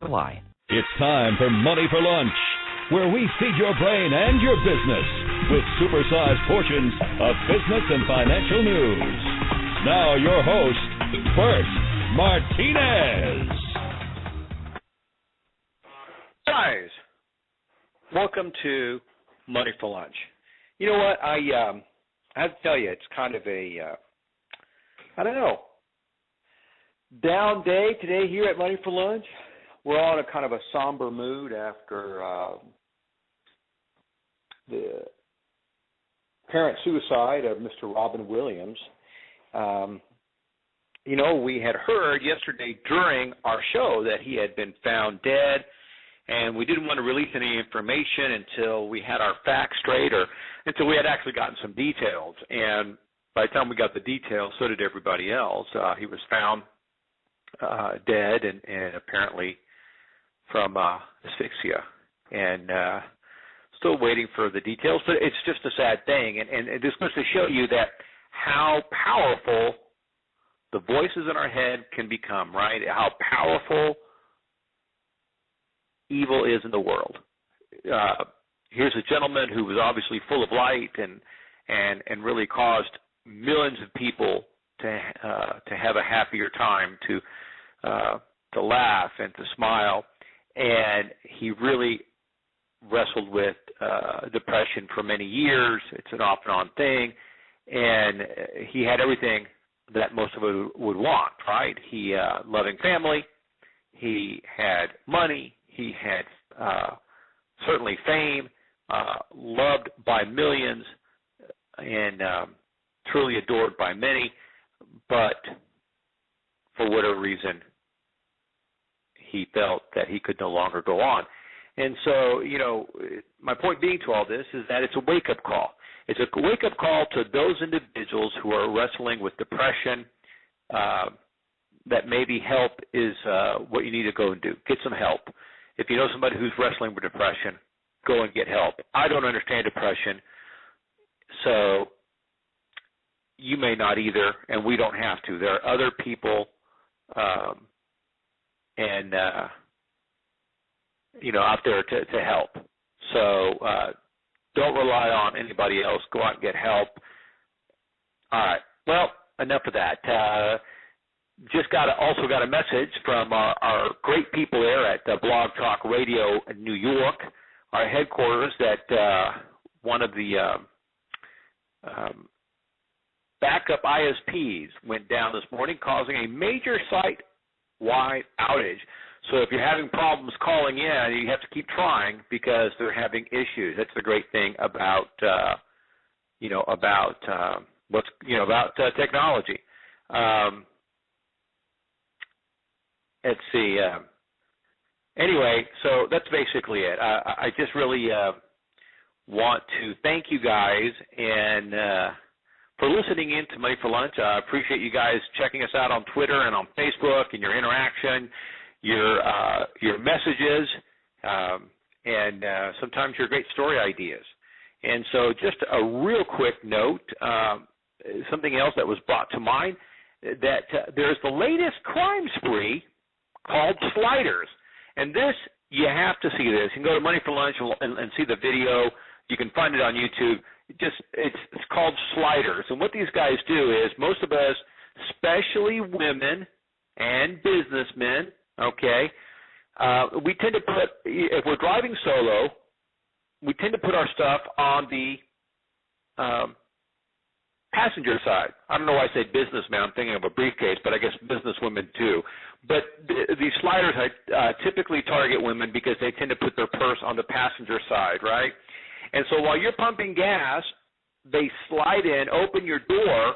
Why? It's time for Money for Lunch, where we feed your brain and your business with supersized portions of business and financial news. Now your host, Bert Martinez. Guys, welcome to Money for Lunch. You know what? I have to tell you, it's kind of a, down day today here at Money for Lunch. We're all in a kind of a somber mood after the apparent suicide of Mr. Robin Williams. We had heard yesterday during our show that he had been found dead, and we didn't want to release any information until we had our facts straight or until we had actually gotten some details. And by the time we got the details, so did everybody else. He was found dead and apparently from asphyxia, and still waiting for the details, but it's just a sad thing, and this goes to show you that how powerful the voices in our head can become, right? How powerful evil is in the world. Here's a gentleman who was obviously full of light and really caused millions of people to have a happier time, to laugh and to smile. And he really wrestled with depression for many years. It's an off and on thing. And he had everything that most of us would want, right? He loving family. He had money. He had certainly fame, loved by millions, and truly adored by many. But for whatever reason, he felt that he could no longer go on. And so, my point being to all this is that it's a wake-up call. It's a wake-up call to those individuals who are wrestling with depression, that maybe help is what you need to go and do. Get some help. If you know somebody who's wrestling with depression, go and get help. I don't understand depression, so you may not either, and we don't have to. There are other people out there to help. So don't rely on anybody else. Go out and get help. All right. Well, enough of that. Also got a message from our great people there at Blog Talk Radio in New York, our headquarters, that one of the backup ISPs went down this morning, causing a major site-wide outage. So if you're having problems calling in, you have to keep trying because they're having issues. That's the great thing about technology. Let's see. Anyway, so that's basically it. I just really want to thank you guys and for listening in to Money for Lunch. I appreciate you guys checking us out on Twitter and on Facebook and your interaction, your messages, and sometimes your great story ideas. And so just a real quick note, something else that was brought to mind, that there's the latest crime spree called Sliders. And this, you have to see this. You can go to Money for Lunch and see the video. You can find it on YouTube. It's called Sliders. And what these guys do is, most of us, especially women and businessmen, okay, we tend to put, if we're driving solo, we tend to put our stuff on the passenger side. I don't know why I say businessman. I'm thinking of a briefcase, but I guess businesswomen too. But these sliders typically target women because they tend to put their purse on the passenger side, right? And so while you're pumping gas, they slide in, open your door,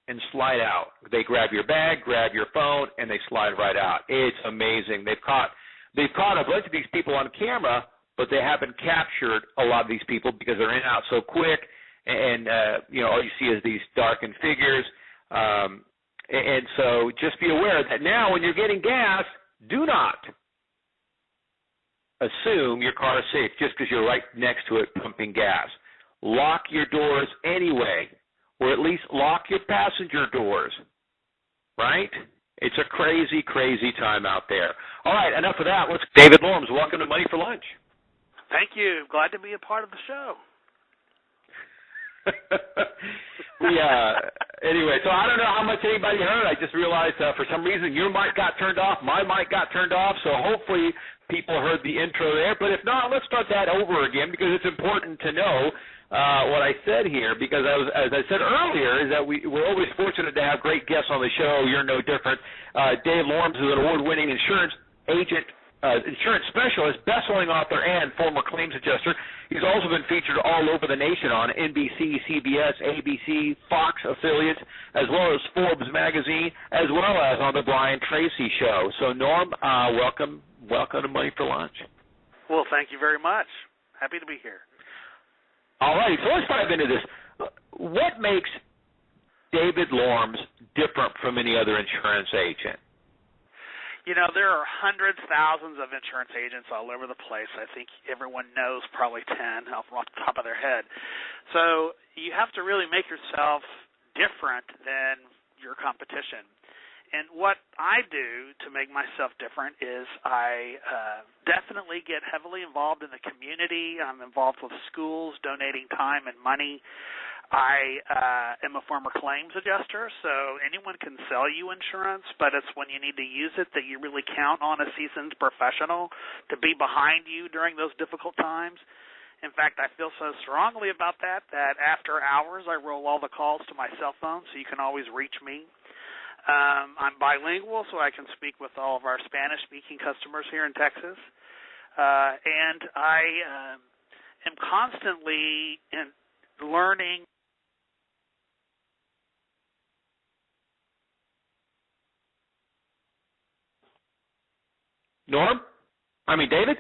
and slide out. They grab your bag, grab your phone, and they slide right out. It's amazing. They've caught a bunch of these people on camera, but they haven't captured a lot of these people because they're in and out so quick, and all you see is these darkened figures. And so just be aware that now when you're getting gas, do not assume your car is safe just because you're right next to it pumping gas. Lock your doors anyway, or at least lock your passenger doors, right? It's a crazy, crazy time out there. All right, enough of that. Let's David Lorms, welcome to Money for Lunch. Thank you. Glad to be a part of the show. Anyway, so I don't know how much anybody heard. I just realized for some reason your mic got turned off, my mic got turned off, so hopefully people heard the intro there. But if not, let's start that over again because it's important to know what I said here because as I said earlier is that we're always fortunate to have great guests on the show. You're no different. Dave Lorms is an award-winning insurance agent, insurance specialist, best-selling author, and former claims adjuster. He's also been featured all over the nation on NBC, CBS, ABC, Fox affiliates, as well as Forbes magazine, as well as on the Brian Tracy Show. So, Norm, welcome to Money for Lunch. Well, thank you very much. Happy to be here. All right, so let's dive into this. What makes David Lorms different from any other insurance agent? You know, there are hundreds, thousands of insurance agents all over the place. I think everyone knows probably 10 off the top of their head. So you have to really make yourself different than your competition. And what I do to make myself different is I definitely get heavily involved in the community. I'm involved with schools, donating time and money. I am a former claims adjuster, so anyone can sell you insurance, but it's when you need to use it that you really count on a seasoned professional to be behind you during those difficult times. In fact, I feel so strongly about that after hours I roll all the calls to my cell phone so you can always reach me. I'm bilingual, so I can speak with all of our Spanish-speaking customers here in Texas. And I am constantly learning. David?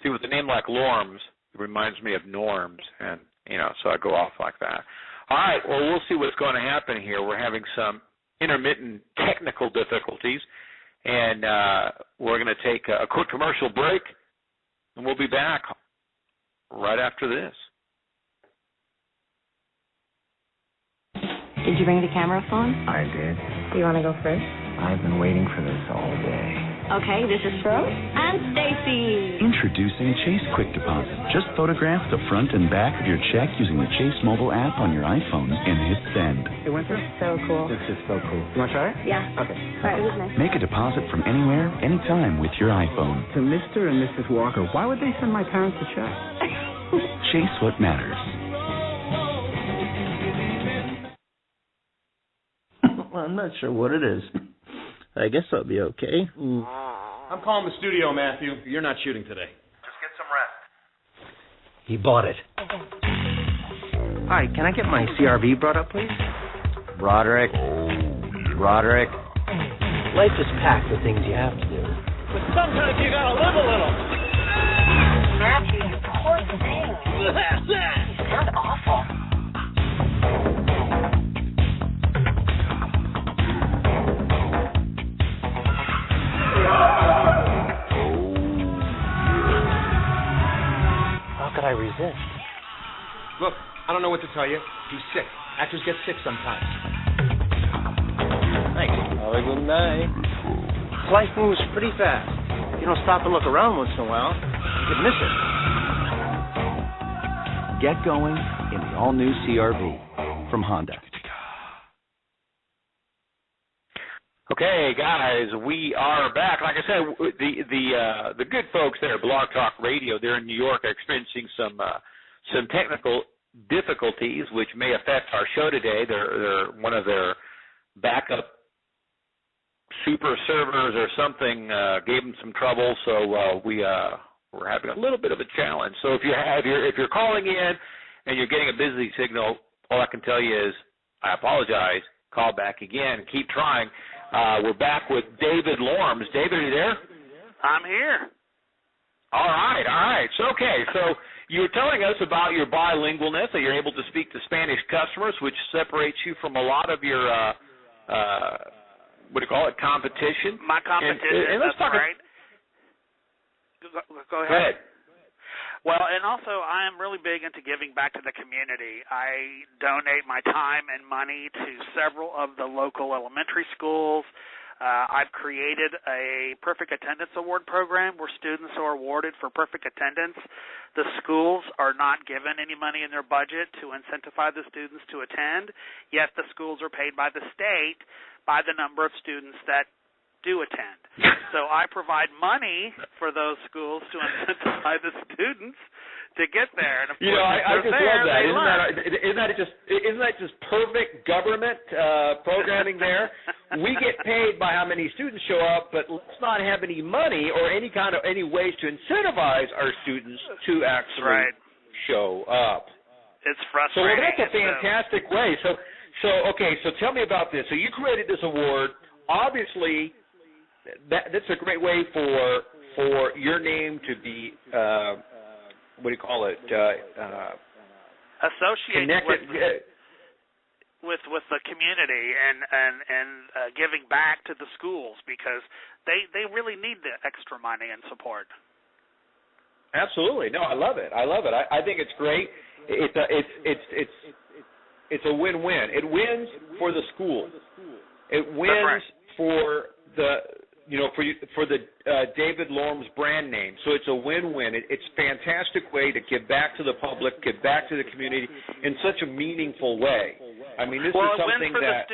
See, with a name like Lorms, it reminds me of norms, and, so I go off like that. All right, well, we'll see what's going to happen here. We're having some intermittent technical difficulties, and we're going to take a quick commercial break, and we'll be back right after this. Did you bring the camera phone? I did. You want to go first? I've been waiting for this all day. Okay, this is Fro and Stacy. Introducing Chase Quick Deposit. Just photograph the front and back of your check using the Chase mobile app on your iPhone and hit send. It went through? So cool. This is so cool. You want to try it? Yeah. Okay. All right, it was nice. Make a deposit from anywhere, anytime with your iPhone. To Mr. and Mrs. Walker, why would they send my parents a check? Chase what matters. Well, I'm not sure what it is. I guess I'll be okay. I'm calling the studio, Matthew. You're not shooting today. Just get some rest. He bought it. Hi, can I get my CRV brought up, please? Roderick. Life is packed with things you have to do. But sometimes you gotta live a little. Matthew, you poor thing. You sound awful. How could I resist? Look, I don't know what to tell you. He's sick. Actors get sick sometimes. Thanks. Have a good night. Life moves pretty fast. If you don't stop and look around once in a while, you could miss it. Get going in the all-new CRV from Honda. Okay, guys, we are back. Like I said, the good folks there at Blog Talk Radio, they're in New York, are experiencing some technical difficulties, which may affect our show today. They're one of their backup super servers or something gave them some trouble, so we're having a little bit of a challenge. So if you're calling in and you're getting a busy signal, all I can tell you is I apologize. Call back again. Keep trying. We're back with David Lorms. David, are you there? I'm here. All right. So you were telling us about your bilingualness, that you're able to speak to Spanish customers, which separates you from a lot of your, what do you call it, competition? My competition, and let's that's talk right. Go ahead. Go ahead. Well, and also I am really big into giving back to the community. I donate my time and money to several of the local elementary schools. I've created a Perfect Attendance Award program where students are awarded for perfect attendance. The schools are not given any money in their budget to incentivize the students to attend, yet the schools are paid by the state by the number of students that do attend. So I provide money for those schools to incentivize the students to get there. And of course, I just love that. Isn't that just perfect government programming there? We get paid by how many students show up, but let's not have any money or any ways to incentivize our students to actually show up. It's frustrating. So that's a fantastic way. So tell me about this. So you created this award. Obviously, that's a great way for your name to be what do you call it? Associated with the community and giving back to the schools, because they really need the extra money and support. Absolutely. No, I love it. I think it's great. It's a win-win. It wins for the school. It wins for the for the David Lorms brand name. So it's a win-win. It's a fantastic way to give back to the public, give back to the community in such a meaningful way. I mean, this is something that.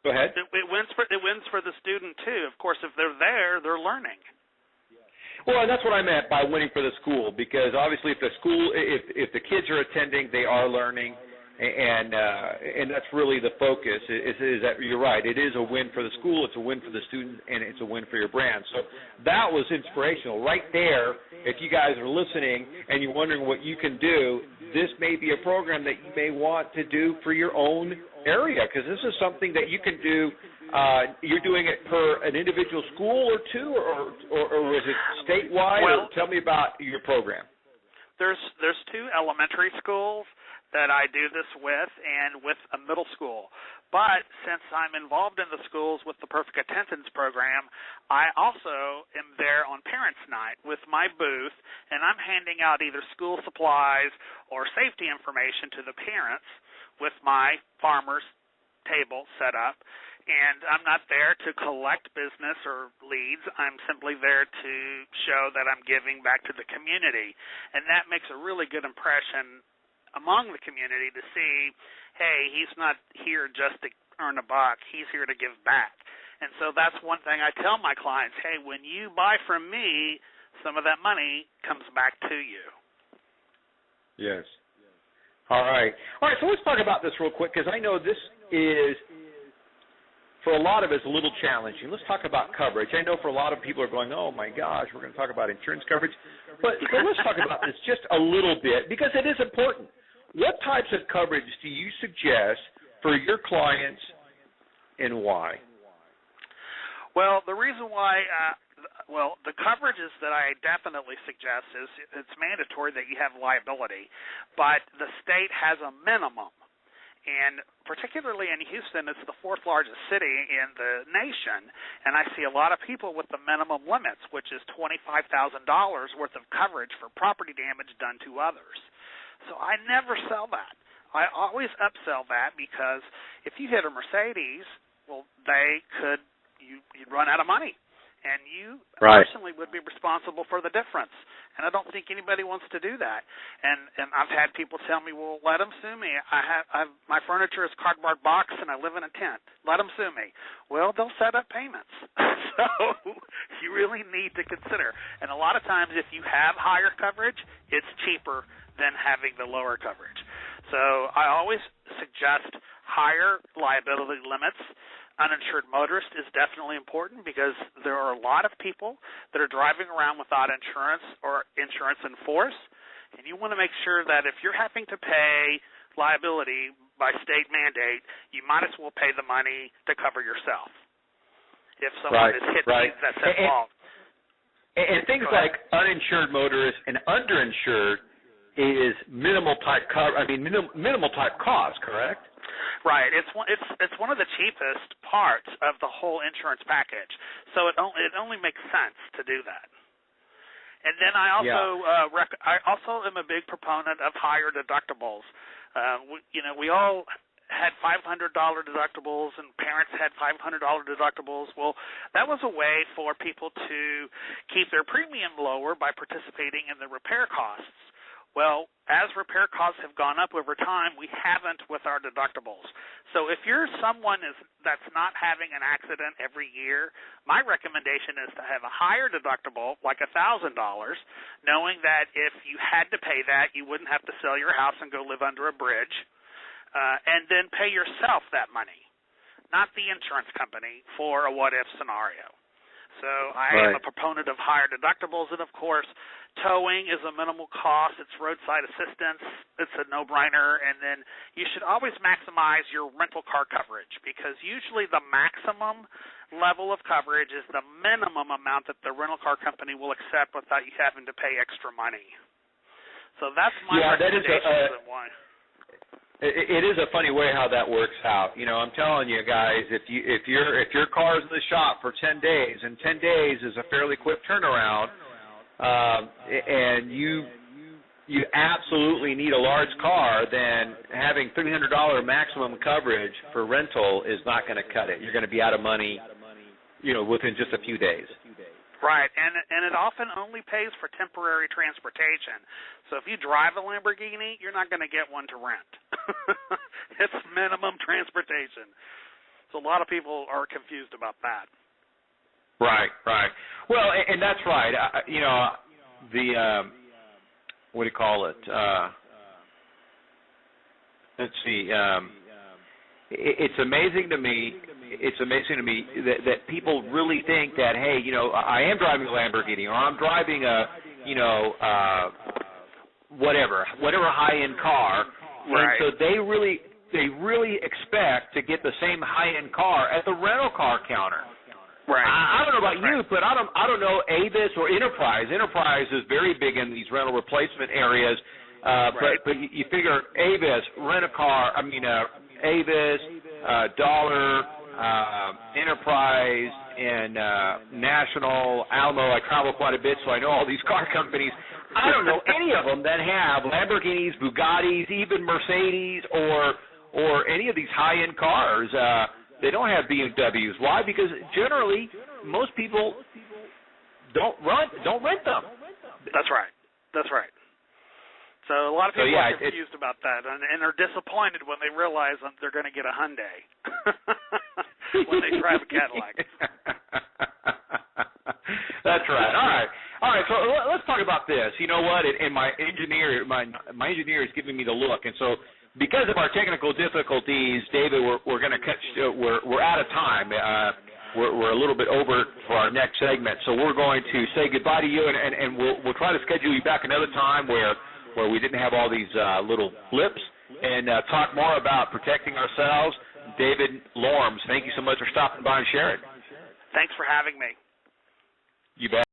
Go ahead. It wins for the student too. Of course, if they're there, they're learning. Well, and that's what I meant by winning for the school, because obviously, if the kids are attending, they are learning. And that's really the focus. Is that you're right? It is a win for the school, it's a win for the student, and it's a win for your brand. So that was inspirational right there. If you guys are listening and you're wondering what you can do, this may be a program that you may want to do for your own area, because this is something that you can do. You're doing it per an individual school or two, or is it statewide? Well, tell me about your program. There's 2 elementary schools that I do this with, and with a middle school. But since I'm involved in the schools with the Perfect Attendance program, I also am there on Parents' Night with my booth, and I'm handing out either school supplies or safety information to the parents with my farmer's table set up. And I'm not there to collect business or leads. I'm simply there to show that I'm giving back to the community. And that makes a really good impression among the community to see, hey, he's not here just to earn a buck. He's here to give back. And so that's one thing I tell my clients, hey, when you buy from me, some of that money comes back to you. Yes. All right, so let's talk about this real quick, because I know this is, for a lot of us, a little challenging. Let's talk about coverage. I know for a lot of people are going, oh, my gosh, we're going to talk about insurance coverage. But let's talk about this just a little bit, because it is important. What types of coverage do you suggest for your clients, and why? Well, the reason why, the coverages that I definitely suggest is it's mandatory that you have liability, but the state has a minimum. And particularly in Houston, it's the 4th largest city in the nation, and I see a lot of people with the minimum limits, which is $25,000 worth of coverage for property damage done to others. So I never sell that. I always upsell that, because if you hit a Mercedes, well, you'd run out of money, and you personally would be responsible for the difference. And I don't think anybody wants to do that. And I've had people tell me, well, let them sue me. My furniture is cardboard box, and I live in a tent. Let them sue me. Well, they'll set up payments. So you really need to consider. And a lot of times, if you have higher coverage, it's cheaper than having the lower coverage. So I always suggest higher liability limits. Uninsured motorist is definitely important, because there are a lot of people that are driving around without insurance or insurance in force, and you want to make sure that if you're having to pay liability by state mandate, you might as well pay the money to cover yourself if someone is hit that's involved. And things like uninsured motorists and underinsured is minimal type cost, correct? Right. It's one of the cheapest parts of the whole insurance package. So it only makes sense to do that. And then I also I also am a big proponent of higher deductibles. We all had $500 deductibles, and parents had $500 deductibles. Well, that was a way for people to keep their premium lower by participating in the repair costs. Well, as repair costs have gone up over time, we haven't with our deductibles. So if you're someone that's not having an accident every year, my recommendation is to have a higher deductible, like $1,000, knowing that if you had to pay that, you wouldn't have to sell your house and go live under a bridge, and then pay yourself that money, not the insurance company, for a what-if scenario. So I am a proponent of higher deductibles, and of course, towing is a minimal cost. It's roadside assistance. It's a no-brainer. And then you should always maximize your rental car coverage, because usually the maximum level of coverage is the minimum amount that the rental car company will accept without you having to pay extra money. So that's my recommendation. It is a funny way how that works out. I'm telling you guys, if your car's in the shop for 10 days, and 10 days is a fairly quick turnaround, and you absolutely need a large car, then having $300 maximum coverage for rental is not going to cut it. You're going to be out of money, within just a few days. Right, and it often only pays for temporary transportation. So if you drive a Lamborghini, you're not going to get one to rent. It's minimum transportation. So a lot of people are confused about that. Right. Well, and that's right. What do you call it? Let's see. It's amazing to me. That people really think that, hey, I am driving a Lamborghini, or I'm driving a, whatever high-end car, and so they really expect to get the same high-end car at the rental car counter. Right. I don't know about you, but I don't know Avis or Enterprise. Enterprise is very big in these rental replacement areas, but you figure Avis, Avis, Dollar, Enterprise, and National, Alamo. I travel quite a bit, so I know all these car companies. I don't know any of them that have Lamborghinis, Bugattis, even Mercedes, or any of these high-end cars. They don't have BMWs. Why? Because generally, most people don't rent them. That's right. So a lot of people are confused about that, and are disappointed when they realize that they're going to get a Hyundai when they drive a Cadillac. That's right. All right. So let's talk about this. You know what? And my engineer is giving me the look, and so because of our technical difficulties, David, we're going to cut. We're out of time. We're a little bit over for our next segment, so we're going to say goodbye to you, and we'll try to schedule you back another time where we didn't have all these little blips, and talk more about protecting ourselves. David Lorms, thank you so much for stopping by and sharing. Thanks for having me. You bet.